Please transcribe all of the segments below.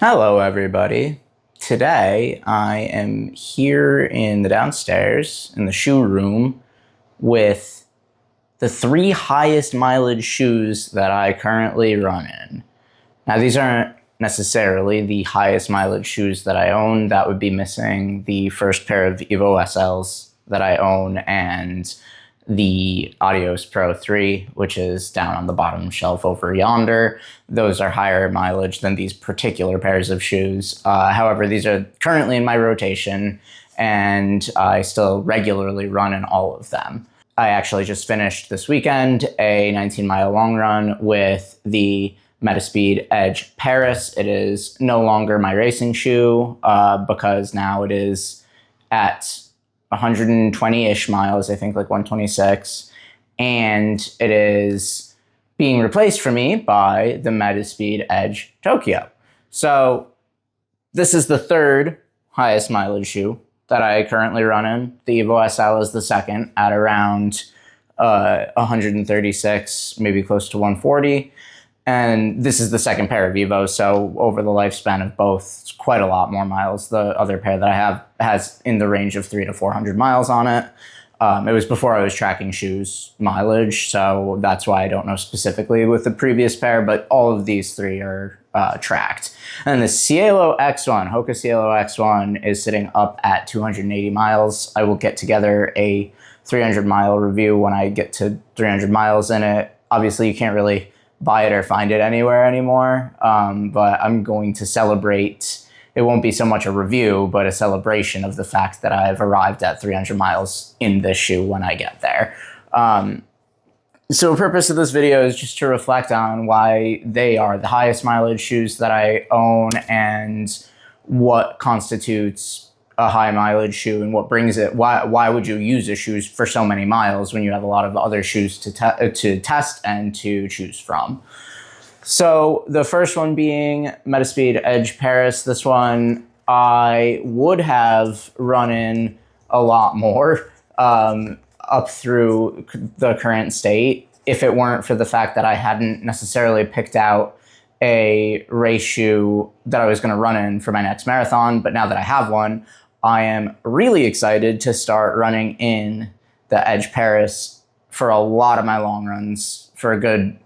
Hello, everybody. Today, I am here in the downstairs in the shoe room with the 3 highest mileage shoes that I currently run in. Now, these aren't necessarily the highest mileage shoes that I own. That would be missing the first pair of Evo SLs that I own and the Adios Pro 3, which is down on the bottom shelf over yonder. Those are higher mileage than these particular pairs of shoes. However, these are currently in my rotation, and I still regularly run in all of them. I actually just finished this weekend a 19-mile long run with the Metaspeed Edge Paris. It is no longer my racing shoe because now it is at 120-ish miles, I think like 126, and it is being replaced for me by the Metaspeed Edge Tokyo. So this is the 3rd highest mileage shoe that I currently run in. The Evo SL is the 2nd at around 136, maybe close to 140. And this is the 2nd pair of Evo, so over the lifespan of both, it's quite a lot more miles. The other pair that I have has in the range of 300 to 400 miles on it. It was before I was tracking shoes mileage, so that's why I don't know specifically with the previous pair, but all of these 3 are tracked. And the Cielo X1, Hoka Cielo X1 is sitting up at 280 miles. I will get together a 300-mile review when I get to 300 miles in it. Obviously, you can't really buy it or find it anywhere anymore, but I'm going to celebrate. It won't be so much a review, but a celebration of the fact that I've arrived at 300 miles in this shoe when I get there. So the purpose of this video is just to reflect on why they are the highest mileage shoes that I own and what constitutes a high mileage shoe and what brings it. Why would you use a shoe for so many miles when you have a lot of other shoes to test and to choose from? So the first one being Metaspeed Edge Paris. This one I would have run in a lot more up through the current state if it weren't for the fact that I hadn't necessarily picked out a race shoe that I was going to run in for my next marathon. But now that I have one, I am really excited to start running in the Edge Paris for a lot of my long runs for a good,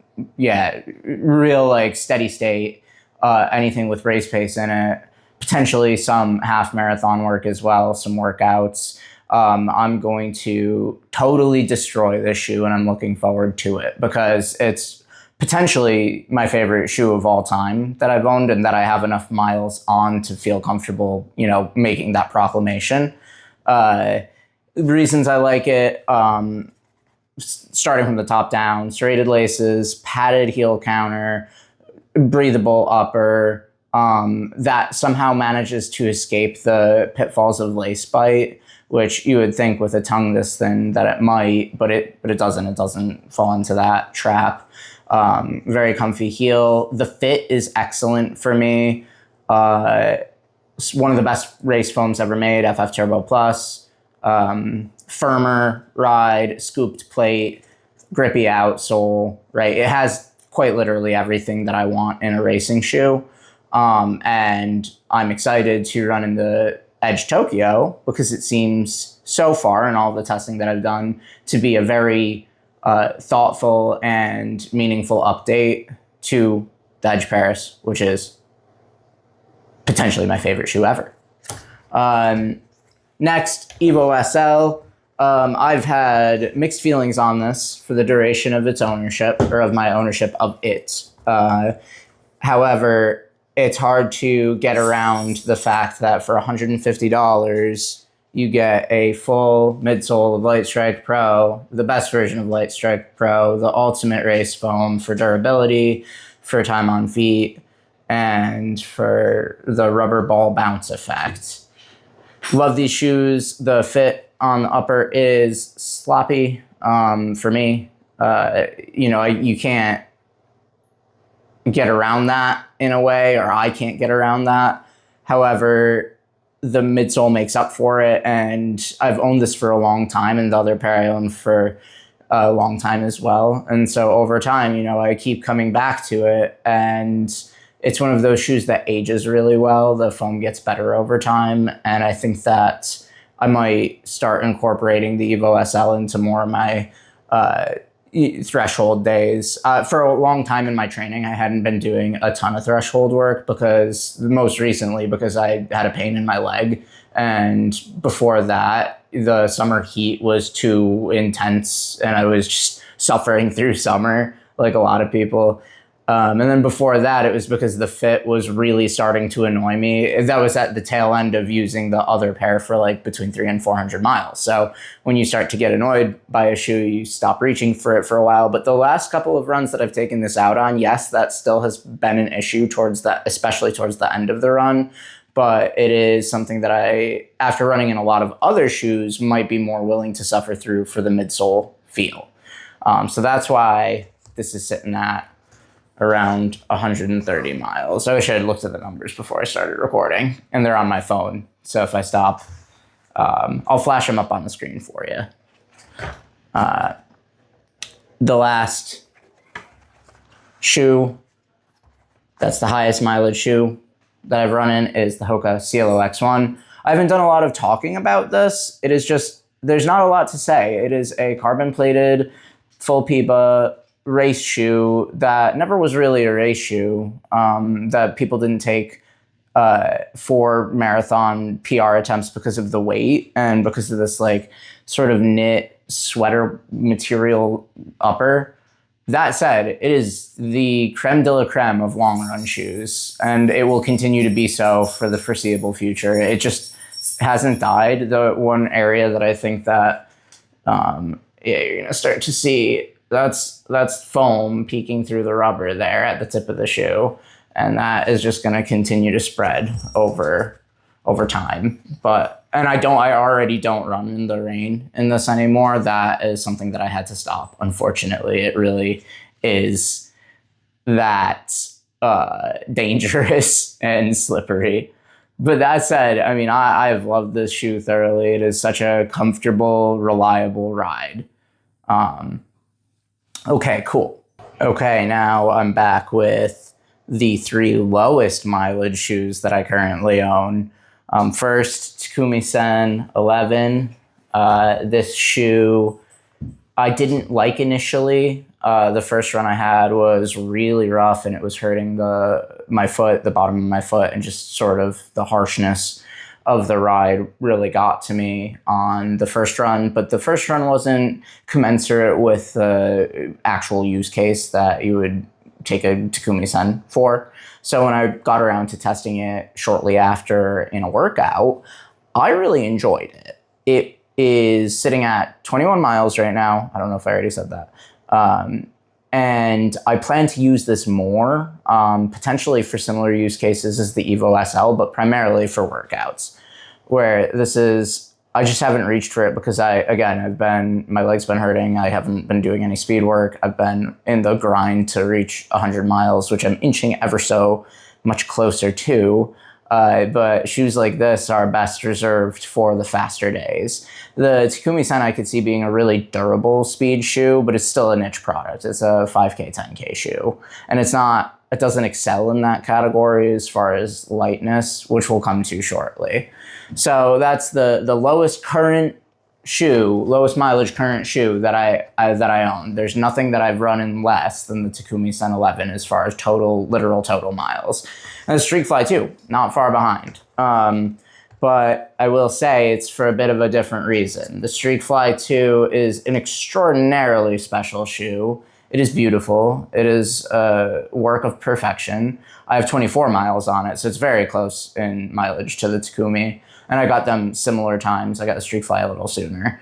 real like steady state, anything with race pace in it, potentially some half marathon work as well, some workouts. I'm going to totally destroy this shoe and I'm looking forward to it because it's potentially my favorite shoe of all time that I've owned and that I have enough miles on to feel comfortable, making that proclamation. Reasons I like it, starting from the top down, serrated laces, padded heel counter, breathable upper, that somehow manages to escape the pitfalls of lace bite, which you would think with a tongue this thin that it might, but it doesn't. It doesn't fall into that trap. Very comfy heel. The fit is excellent for me. One of the best race foams ever made, FF Turbo Plus. Firmer ride, scooped plate, grippy outsole, right? It has quite literally everything that I want in a racing shoe. And I'm excited to run in the Edge Tokyo because it seems so far in all the testing that I've done to be a very thoughtful and meaningful update to the Edge Paris, which is potentially my favorite shoe ever. Next, Evo SL. I've had mixed feelings on this for the duration of its ownership, or of my ownership of it. However, it's hard to get around the fact that for $150, you get a full midsole of Lightstrike Pro, the best version of Lightstrike Pro, the ultimate race foam for durability, for time on feet, and for the rubber ball bounce effect. Love these shoes. The fit on the upper is sloppy for me. You can't get around that in a way, or I can't get around that. However, the midsole makes up for it, and I've owned this for a long time, and the other pair I owned for a long time as well. And so over time, I keep coming back to it, and it's one of those shoes that ages really well. The foam gets better over time. And I think that I might start incorporating the Evo SL into more of my threshold days. For a long time in my training, I hadn't been doing a ton of threshold work because most recently, because I had a pain in my leg. And before that, the summer heat was too intense and I was just suffering through summer like a lot of people. And then before that, it was because the fit was really starting to annoy me. That was at the tail end of using the other pair for like between 300 and 400 miles. So when you start to get annoyed by a shoe, you stop reaching for it for a while. But the last couple of runs that I've taken this out on, yes, that still has been an issue towards that, especially towards the end of the run. But it is something that I, after running in a lot of other shoes, might be more willing to suffer through for the midsole feel. So that's why this is sitting at around 130 miles. I wish I had looked at the numbers before I started recording, and they're on my phone. So if I stop, I'll flash them up on the screen for you. The last shoe, that's the highest mileage shoe that I've run in, is the Hoka Cielo X1. I haven't done a lot of talking about this. It is just, there's not a lot to say. It is a carbon-plated, full PIBA race shoe that never was really a race shoe, that people didn't take for marathon PR attempts because of the weight and because of this like sort of knit sweater material upper. That said, it is the creme de la creme of long run shoes, and it will continue to be so for the foreseeable future. It just hasn't died. The one area that I think that you're gonna start to see, that's foam peeking through the rubber there at the tip of the shoe, and that is just going to continue to spread over time. And I already don't run in the rain in this anymore. That is something that I had to stop. Unfortunately, it really is that dangerous and slippery. But that said, I mean, I've loved this shoe thoroughly. It is such a comfortable, reliable ride. Okay, cool. Okay, now I'm back with the 3 lowest mileage shoes that I currently own. First, Takumi Sen 11. This shoe I didn't like initially. The first run I had was really rough and it was hurting my foot, the bottom of my foot, and just sort of the harshness of the ride really got to me on the first run. But the first run wasn't commensurate with the actual use case that you would take a Takumi Sen for. So when I got around to testing it shortly after in a workout, I really enjoyed it. It is sitting at 21 miles right now. I don't know if I already said that. And I plan to use this more, potentially for similar use cases as the Evo SL, but primarily for workouts, where I just haven't reached for it because my leg's been hurting. I haven't been doing any speed work. I've been in the grind to reach 100 miles, which I'm inching ever so much closer to. But shoes like this are best reserved for the faster days. The Takumi Sen I could see being a really durable speed shoe, but it's still a niche product. It's a 5K, 10K shoe. And it doesn't excel in that category as far as lightness, which we'll come to shortly. So that's the lowest mileage current shoe that I own. There's nothing that I've run in less than the Takumi Sen 11 as far as literal total miles. And the Streakfly too, not far behind. But I will say it's for a bit of a different reason. The Streakfly 2 is an extraordinarily special shoe. It is beautiful. It is a work of perfection. I have 24 miles on it, so it's very close in mileage to the Takumi. And I got them similar times. I got the Streakfly a little sooner.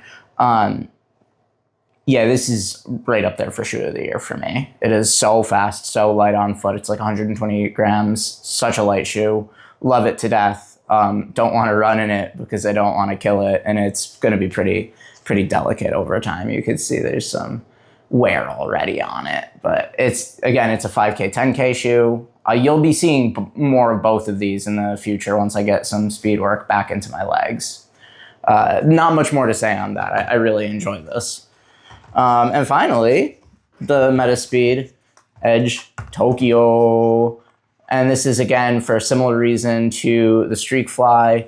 This is right up there for shoe of the year for me. It is so fast, so light on foot. It's like 128 grams, such a light shoe. Love it to death. Don't want to run in it because I don't want to kill it. And it's going to be pretty delicate over time. You can see there's some wear already on it. But it's a 5K, 10K shoe. You'll be seeing more of both of these in the future once I get some speed work back into my legs. Not much more to say on that. I really enjoy this. And finally, the Metaspeed Edge Tokyo. And this is, again, for a similar reason to the Streakfly.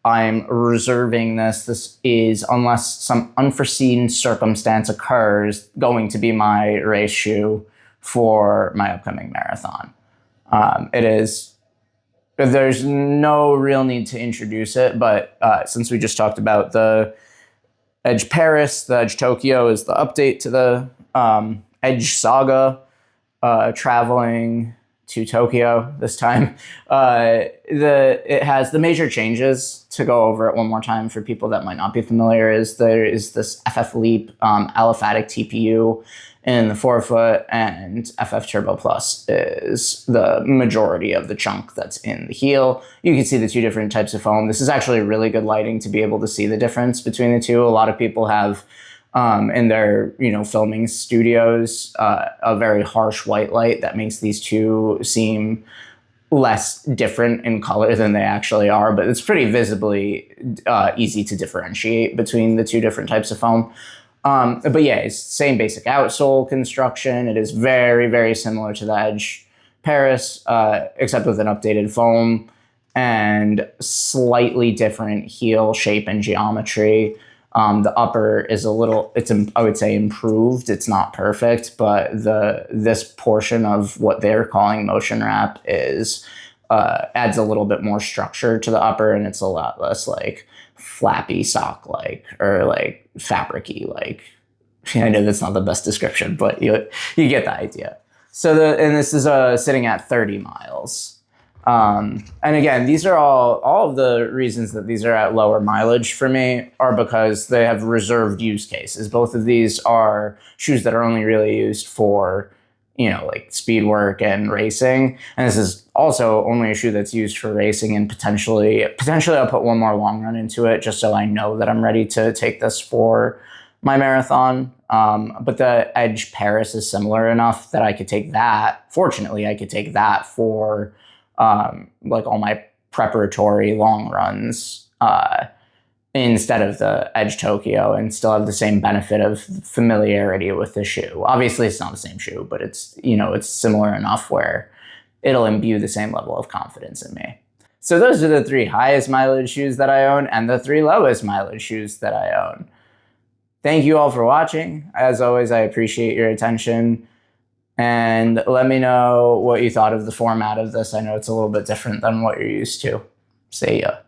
I'm reserving this. This is, unless some unforeseen circumstance occurs, going to be my race shoe for my upcoming marathon. It is, there's no real need to introduce it, but since we just talked about the Edge Paris, the Edge Tokyo is the update to the Edge Saga, traveling to Tokyo this time. It has the major changes. To go over it one more time for people that might not be familiar, is there is this FF Leap aliphatic TPU in the forefoot, and FF Turbo Plus is the majority of the chunk that's in the heel. You can see the two different types of foam. This is actually really good lighting to be able to see the difference between the two. A lot of people have in their filming studios a very harsh white light that makes these two seem less different in color than they actually are, but it's pretty visibly easy to differentiate between the two different types of foam. But yeah, it's same basic outsole construction. It is very, very similar to the Edge Paris, except with an updated foam and slightly different heel shape and geometry. The upper is a little, I would say, improved. It's not perfect, but this portion of what they're calling motion wrap is adds a little bit more structure to the upper, and it's a lot less like flappy sock like, or like fabricy like. I know that's not the best description, but you get the idea. So and this is sitting at 30 miles. And again, these are all of the reasons that these are at lower mileage for me are because they have reserved use cases. Both of these are shoes that are only really used for, like speed work and racing. And this is also only a shoe that's used for racing, and potentially I'll put one more long run into it just so I know that I'm ready to take this for my marathon. But the Edge Paris is similar enough that I could take that. Fortunately, I could take that for like all my preparatory long runs instead of the Edge Tokyo, and still have the same benefit of familiarity with the shoe. Obviously, it's not the same shoe, but it's it's similar enough where it'll imbue the same level of confidence in me. So those are the 3 highest mileage shoes that I own and the 3 lowest mileage shoes that I own. Thank you all for watching. As always, I appreciate your attention. And let me know what you thought of the format of this. I know it's a little bit different than what you're used to. See ya.